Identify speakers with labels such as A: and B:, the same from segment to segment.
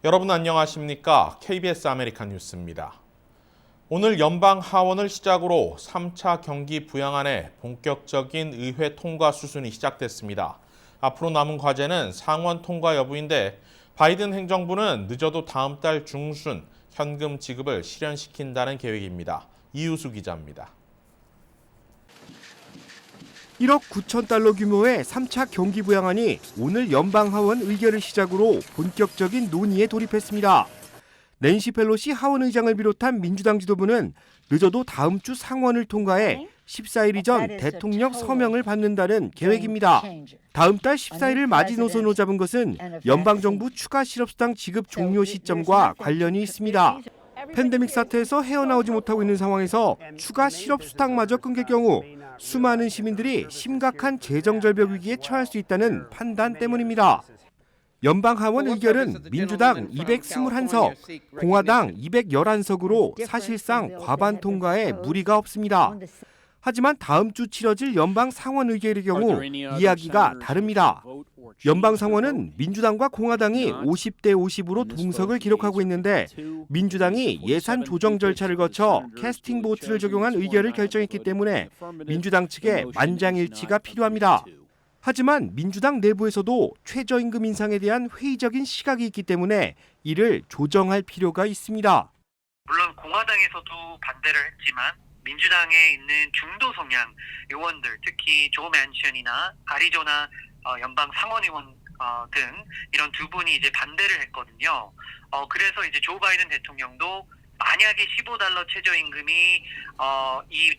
A: 여러분 안녕하십니까? KBS 아메리칸 뉴스입니다. 오늘 연방 하원을 시작으로 3차 경기 부양안의 본격적인 의회 통과 수순이 시작됐습니다. 앞으로 남은 과제는 상원 통과 여부인데 바이든 행정부는 늦어도 다음 달 중순 현금 지급을 실현시킨다는 계획입니다. 이유수 기자입니다.
B: 1억 9천 달러 규모의 3차 경기 부양안이 오늘 연방하원 의결을 시작으로 본격적인 논의에 돌입했습니다. 낸시 펠로시 하원 의장을 비롯한 민주당 지도부는 늦어도 다음 주 상원을 통과해 14일 이전 대통령 서명을 받는다는 계획입니다. 다음 달 14일을 마지노선으로 잡은 것은 연방정부 추가 실업수당 지급 종료 시점과 관련이 있습니다. 팬데믹 사태에서 헤어나오지 못하고 있는 상황에서 추가 실업수당마저 끊길 경우 수많은 시민들이 심각한 재정절벽 위기에 처할 수 있다는 판단 때문입니다. 연방하원 의결은 민주당 221석, 공화당 211석으로 사실상 과반 통과에 무리가 없습니다. 하지만 다음 주 치러질 연방 상원 의결의 경우 이야기가 다릅니다. 연방 상원은 민주당과 공화당이 50대 50으로 동석을 기록하고 있는데 민주당이 예산 조정 절차를 거쳐 캐스팅 보트를 적용한 의결을 결정했기 때문에 민주당 측의 만장일치가 필요합니다. 하지만 민주당 내부에서도 최저임금 인상에 대한 회의적인 시각이 있기 때문에 이를 조정할 필요가 있습니다.
C: 물론 공화당에서도 반대를 했지만 민주당에 있는 중도 성향 의원들, 특히 조 맨션이나 아리조나 연방 상원의원 등 이런 두 분이 이제 반대를 했거든요. 그래서 이제 조 바이든 대통령도 만약에 $15 최저임금이 이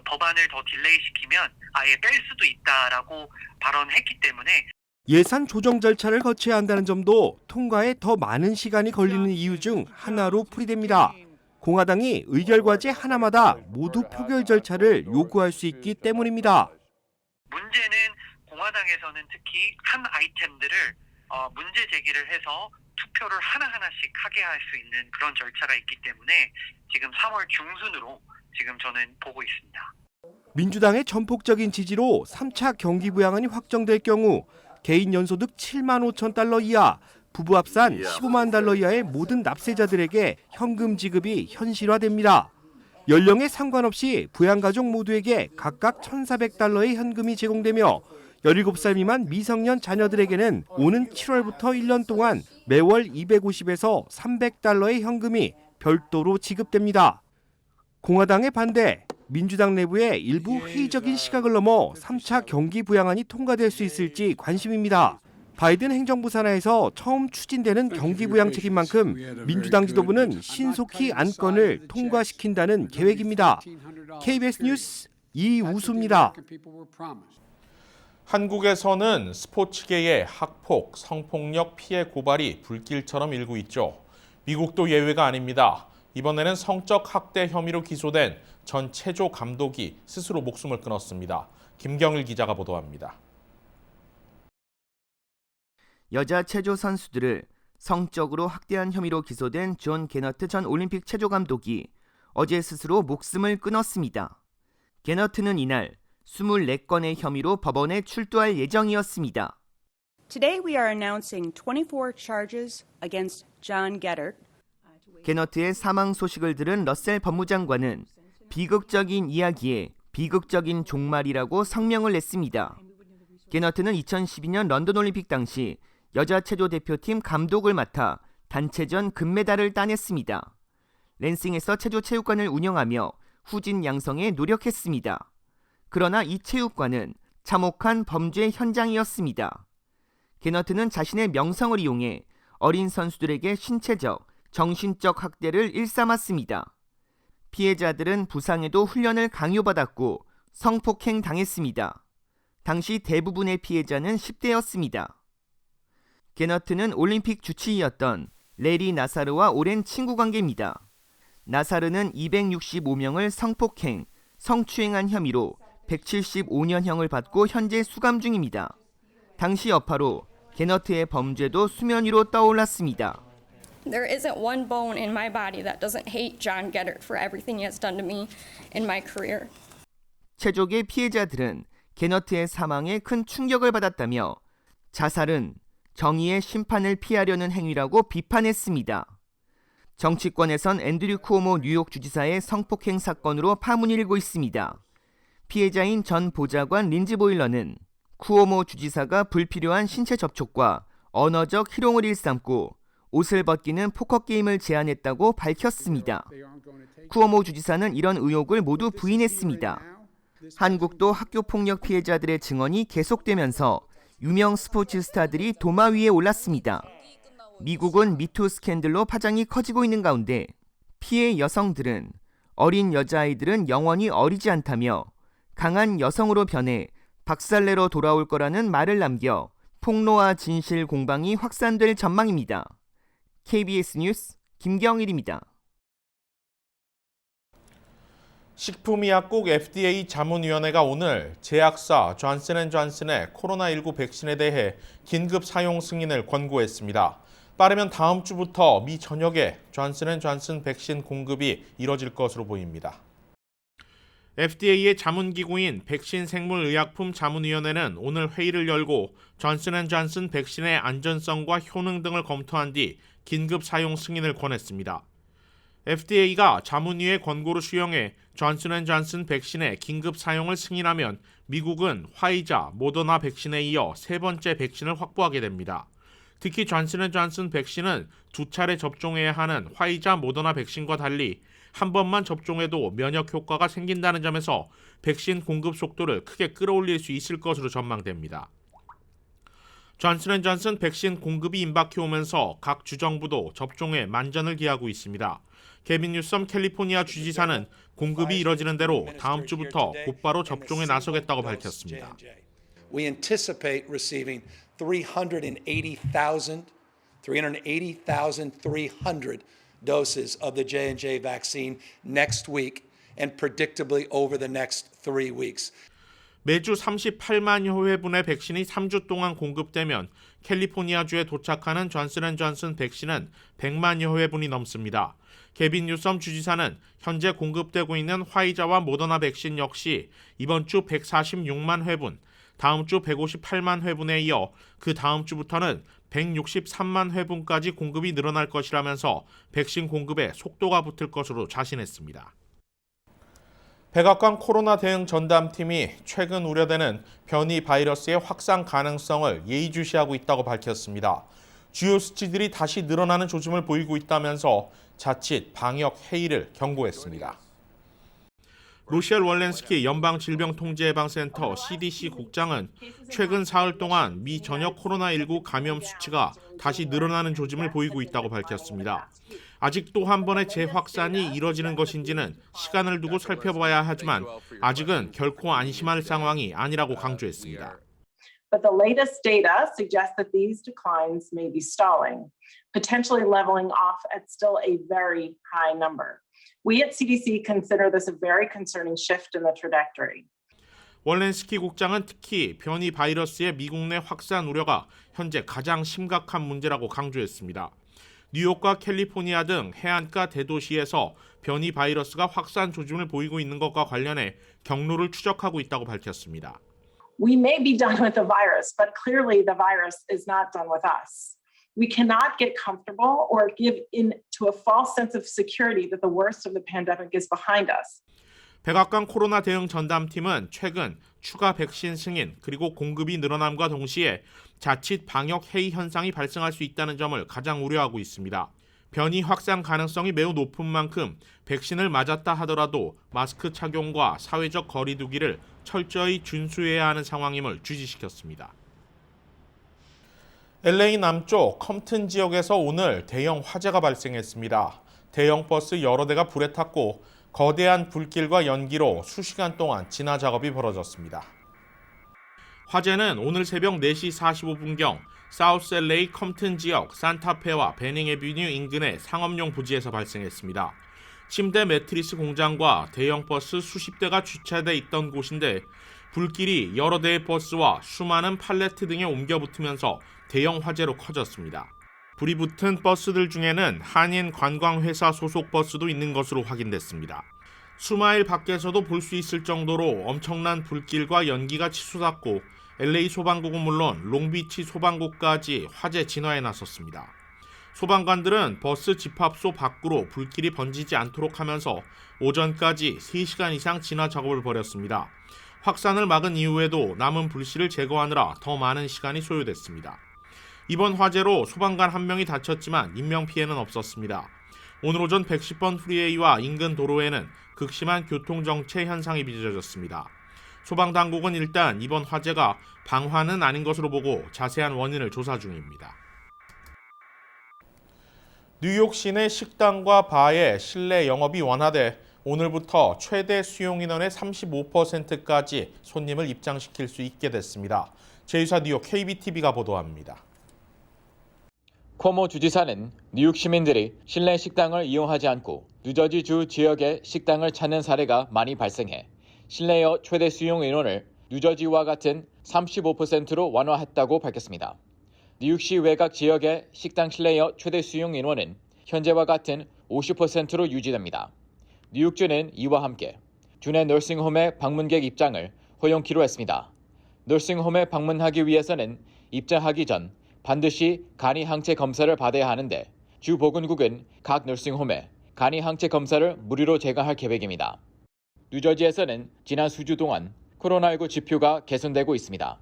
C: 법안을 더 딜레이시키면 아예 뺄 수도 있다라고 발언했기 때문에
B: 예산 조정 절차를 거쳐야 한다는 점도 통과에 더 많은 시간이 걸리는 이유 중 하나로 풀이됩니다. 공화당이 의결 과제 하나마다 모두 표결 절차를 요구할 수 있기 때문입니다.
C: 문제는 공화당에서는 특히 한 아이템들을 문제 제기를 해서 투표를 하나하나씩 하게 할 수 있는 그런 절차가 있기 때문에 지금 3월 중순으로 지금 저는 보고 있습니다.
B: 민주당의 전폭적인 지지로 3차 경기 부양안이 확정될 경우 개인 연소득 7만 5천 달러 이하, 부부 합산 15만 달러 이하의 모든 납세자들에게 현금 지급이 현실화됩니다. 연령에 상관없이 부양가족 모두에게 각각 1,400달러의 현금이 제공되며 17살 미만 미성년 자녀들에게는 오는 7월부터 1년 동안 매월 250에서 300달러의 현금이 별도로 지급됩니다. 공화당의 반대, 민주당 내부의 일부 회의적인 시각을 넘어 3차 경기 부양안이 통과될 수 있을지 관심입니다. 바이든 행정부 산하에서 처음 추진되는 경기 부양 책임 만큼 민주당 지도부는 신속히 안건을 통과시킨다는 계획입니다. KBS 뉴스 이우수입니다.
A: 한국에서는 스포츠계의 학폭, 성폭력 피해 고발이 불길처럼 일고 있죠. 미국도 예외가 아닙니다. 이번에는 성적 학대 혐의로 기소된 전 체조 감독이 스스로 목숨을 끊었습니다. 김경일 기자가 보도합니다.
D: 여자 체조 선수들을 성적으로 학대한 혐의로 기소된 존 게너트 전 올림픽 체조 감독이 어제 스스로 목숨을 끊었습니다. 게너트는 이날 24건의 혐의로 법원에 출두할 예정이었습니다.
E: Today we are announcing 24 charges against John Geddert.
D: 게너트의 사망 소식을 들은 러셀 법무장관은 비극적인 이야기에 비극적인 종말이라고 성명을 냈습니다. 게너트는 2012년 런던 올림픽 당시 여자 체조 대표팀 감독을 맡아 단체전 금메달을 따냈습니다. 랜싱에서 체조 체육관을 운영하며 후진 양성에 노력했습니다. 그러나 이 체육관은 참혹한 범죄 현장이었습니다. 게너트는 자신의 명성을 이용해 어린 선수들에게 신체적, 정신적 학대를 일삼았습니다. 피해자들은 부상에도 훈련을 강요받았고 성폭행 당했습니다. 당시 대부분의 피해자는 10대였습니다. 게너트는 올림픽 주치의였던 레리 나사르와 오랜 친구 관계입니다. 나사르는 265명을 성폭행, 성추행한 혐의로 175년형을 받고 현재 수감 중입니다. 당시 여파로 게너트의 범죄도 수면 위로 떠올랐습니다.
F: There isn't one bone in my body that doesn't hate John Geddert for everything he has done to me in my career.
D: 체조계 피해자들은 게너트의 사망에 큰 충격을 받았다며 자살은 정의의 심판을 피하려는 행위라고 비판했습니다. 정치권에선 앤드류 쿠오모 뉴욕 주지사의 성폭행 사건으로 파문이 일고 있습니다. 피해자인 전 보좌관 린지 보일러는 쿠오모 주지사가 불필요한 신체 접촉과 언어적 희롱을 일삼고 옷을 벗기는 포커게임을 제안했다고 밝혔습니다. 쿠오모 주지사는 이런 의혹을 모두 부인했습니다. 한국도 학교폭력 피해자들의 증언이 계속되면서 유명 스포츠 스타들이 도마 위에 올랐습니다. 미국은 미투 스캔들로 파장이 커지고 있는 가운데 피해 여성들은 어린 여자아이들은 영원히 어리지 않다며 강한 여성으로 변해 박살내러 돌아올 거라는 말을 남겨 폭로와 진실 공방이 확산될 전망입니다. KBS 뉴스 김경일입니다.
A: 식품의약국 FDA 자문위원회가 오늘 제약사 존슨앤존슨의 코로나19 백신에 대해 긴급 사용 승인을 권고했습니다. 빠르면 다음 주부터 미 전역에 존슨앤존슨 백신 공급이 이뤄질 것으로 보입니다. FDA의 자문기구인 백신생물의약품 자문위원회는 오늘 회의를 열고 존슨앤존슨 백신의 안전성과 효능 등을 검토한 뒤 긴급 사용 승인을 권했습니다. FDA가 자문위의 권고를 수용해 존슨앤존슨 백신의 긴급 사용을 승인하면 미국은 화이자, 모더나 백신에 이어 세 번째 백신을 확보하게 됩니다. 특히 존슨앤존슨 백신은 두 차례 접종해야 하는 화이자, 모더나 백신과 달리 한 번만 접종해도 면역 효과가 생긴다는 점에서 백신 공급 속도를 크게 끌어올릴 수 있을 것으로 전망됩니다. 존슨앤존슨 백신 공급이 임박해 오면서 각 주정부도 접종에 만전을 기하고 있습니다. 게빈 뉴섬 캘리포니아 주지사는 공급이 이뤄지는 대로 다음 주부터 곧바로 접종에 나서겠다고 밝혔습니다.
G: We anticipate receiving 380,300 doses of the J&J vaccine next week and predictably over the next 3 weeks.
A: 매주 38만여 회분의 백신이 3주 동안 공급되면 캘리포니아주에 도착하는 존슨앤존슨 백신은 100만여 회분이 넘습니다. 게빈 뉴섬 주지사는 현재 공급되고 있는 화이자와 모더나 백신 역시 이번 주 146만 회분, 다음 주 158만 회분에 이어 그 다음 주부터는 163만 회분까지 공급이 늘어날 것이라면서 백신 공급에 속도가 붙을 것으로 자신했습니다. 백악관 코로나 대응 전담팀이 최근 우려되는 변이 바이러스의 확산 가능성을 예의주시하고 있다고 밝혔습니다. 주요 수치들이 다시 늘어나는 조짐을 보이고 있다면서 자칫 방역 해이를 경고했습니다. 로시엘 월렌스키 연방질병통제예방센터 CDC 국장은 최근 사흘 동안 미 전역 코로나19 감염 수치가 다시 늘어나는 조짐을 보이고 있다고 밝혔습니다. 아직 또 한 번의 재확산이 이뤄지는 것인지는 시간을 두고 살펴봐야 하지만 아직은 결코 안심할 상황이 아니라고 강조했습니다.
H: But the latest data suggests that these declines may be stalling, potentially leveling off at still a very high number. We at CDC consider this a very concerning shift in the trajectory.
A: 월렌스키 국장은 특히 변이 바이러스의 미국 내 확산 우려가 현재 가장 심각한 문제라고 강조했습니다. 뉴욕과 캘리포니아 등 해안가 대도시에서 변이 바이러스가 확산 조짐을 보이고 있는 것과 관련해 경로를 추적하고 있다고 밝혔습니다.
H: We may be done with the virus, but clearly the virus is not done with us. We cannot get comfortable or give in to a false sense of security that the worst of the pandemic is behind us.
A: 백악관 코로나 대응 전담팀은 최근 추가 백신 승인 그리고 공급이 늘어남과 동시에 자칫 방역 해이 현상이 발생할 수 있다는 점을 가장 우려하고 있습니다. 변이 확산 가능성이 매우 높은 만큼 백신을 맞았다 하더라도 마스크 착용과 사회적 거리 두기를 철저히 준수해야 하는 상황임을 주지시켰습니다. LA 남쪽 컴튼 지역에서 오늘 대형 화재가 발생했습니다. 대형 버스 여러 대가 불에 탔고 거대한 불길과 연기로 수시간 동안 진화 작업이 벌어졌습니다. 화재는 오늘 새벽 4시 45분경 사우스 LA 컴튼 지역 산타페와 베닝 애비뉴 인근의 상업용 부지에서 발생했습니다. 침대 매트리스 공장과 대형 버스 수십 대가 주차돼 있던 곳인데 불길이 여러 대의 버스와 수많은 팔레트 등에 옮겨 붙으면서 대형 화재로 커졌습니다. 불이 붙은 버스들 중에는 한인 관광회사 소속 버스도 있는 것으로 확인됐습니다. 수마일 밖에서도 볼 수 있을 정도로 엄청난 불길과 연기가 치솟았고 LA 소방국은 물론 롱비치 소방국까지 화재 진화에 나섰습니다. 소방관들은 버스 집합소 밖으로 불길이 번지지 않도록 하면서 오전까지 3시간 이상 진화 작업을 벌였습니다. 확산을 막은 이후에도 남은 불씨를 제거하느라 더 많은 시간이 소요됐습니다. 이번 화재로 소방관 1명이 다쳤지만 인명피해는 없었습니다. 오늘 오전 110번 프리웨이와 인근 도로에는 극심한 교통정체 현상이 빚어졌습니다. 소방당국은 일단 이번 화재가 방화는 아닌 것으로 보고 자세한 원인을 조사 중입니다. 뉴욕 시내 식당과 바의 실내 영업이 완화돼 오늘부터 최대 수용 인원의 35%까지 손님을 입장시킬 수 있게 됐습니다. 제2사 뉴욕 KBTV가 보도합니다.
I: 코모 주지사는 뉴욕 시민들이 실내 식당을 이용하지 않고 뉴저지주 지역의 식당을 찾는 사례가 많이 발생해 실내여 최대 수용 인원을 뉴저지와 같은 35%로 완화했다고 밝혔습니다. 뉴욕시 외곽 지역의 식당 실내여 최대 수용 인원은 현재와 같은 50%로 유지됩니다. 뉴욕주는 이와 함께 주내 너싱홈의 방문객 입장을 허용키로 했습니다. 너싱홈에 방문하기 위해서는 입장하기 전 반드시 간이 항체 검사를 받아야 하는데 주 보건국은 각 너싱홈에 간이 항체 검사를 무료로 제공할 계획입니다. 뉴저지에서는 지난 수주 동안 코로나19 지표가 개선되고 있습니다.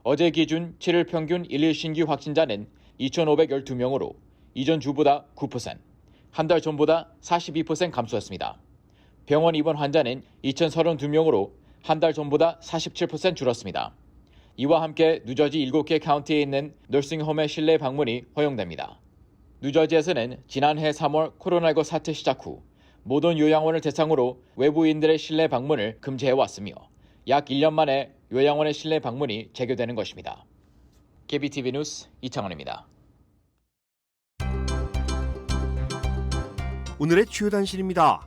I: 어제 기준 7일 평균 일일 신규 확진자는 2,512명으로 이전 주보다 9%, 한 달 전보다 42% 감소했습니다. 병원 입원 환자는 2,032명으로 한 달 전보다 47% 줄었습니다. 이와 함께 뉴저지 7개 카운티에 있는 너싱홈의 실내 방문이 허용됩니다. 뉴저지에서는 지난해 3월 코로나19 사태 시작 후 모든 요양원을 대상으로 외부인들의 실내 방문을 금지해왔으며 약 1년 만에 요양원의 실내 방문이 재개되는 것입니다. KBTV 뉴스 이창원입니다.
B: 오늘의 주요 단신입니다.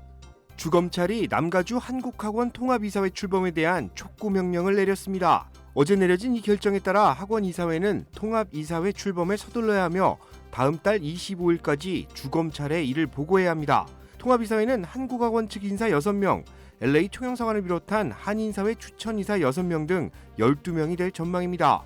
B: 주검찰이 남가주 한국학원 통합이사회 출범에 대한 촉구 명령을 내렸습니다. 어제 내려진 이 결정에 따라 학원 이사회는 통합이사회 출범에 서둘러야 하며 다음 달 25일까지 주검찰에 이를 보고해야 합니다. 통합이사회는 한국학원 측 인사 6명, LA 총영사관을 비롯한 한인사회 추천이사 6명 등 12명이 될 전망입니다.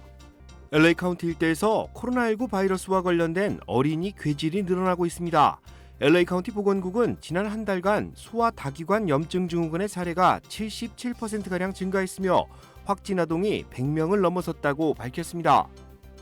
B: LA 카운티 일대에서 코로나19 바이러스와 관련된 어린이 괴질이 늘어나고 있습니다. LA 카운티 보건국은 지난 한 달간 소아 다기관 염증 증후군의 사례가 77%가량 증가했으며 확진 아동이 100명을 넘어섰다고 밝혔습니다.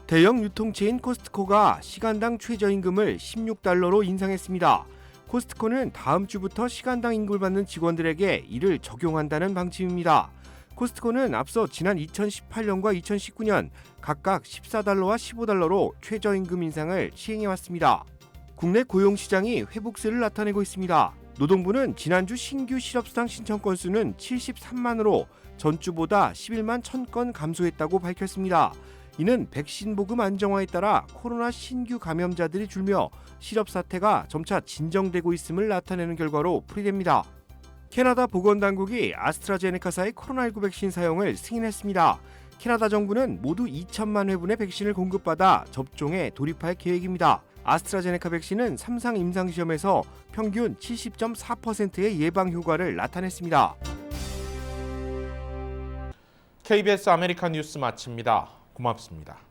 B: 대형 유통체인 코스트코가 시간당 최저임금을 $16로 인상했습니다. 코스트코는 다음 주부터 시간당 임금을 받는 직원들에게 이를 적용한다는 방침입니다. 코스트코는 앞서 지난 2018년과 2019년 각각 $14와 $15로 최저임금 인상을 시행해왔습니다. 국내 고용시장이 회복세를 나타내고 있습니다. 노동부는 지난주 신규 실업수당 신청 건수는 73만으로 전주보다 11만 1000건 감소했다고 밝혔습니다. 이는 백신 보급 안정화에 따라 코로나 신규 감염자들이 줄며 실업 사태가 점차 진정되고 있음을 나타내는 결과로 풀이됩니다. 캐나다 보건당국이 아스트라제네카사의 코로나19 백신 사용을 승인했습니다. 캐나다 정부는 모두 2천만 회분의 백신을 공급받아 접종에 돌입할 계획입니다. 아스트라제네카 백신은 3상 임상시험에서 평균 70.4%의 예방 효과를 나타냈습니다.
A: KBS 아메리칸 뉴스 마칩니다. 고맙습니다.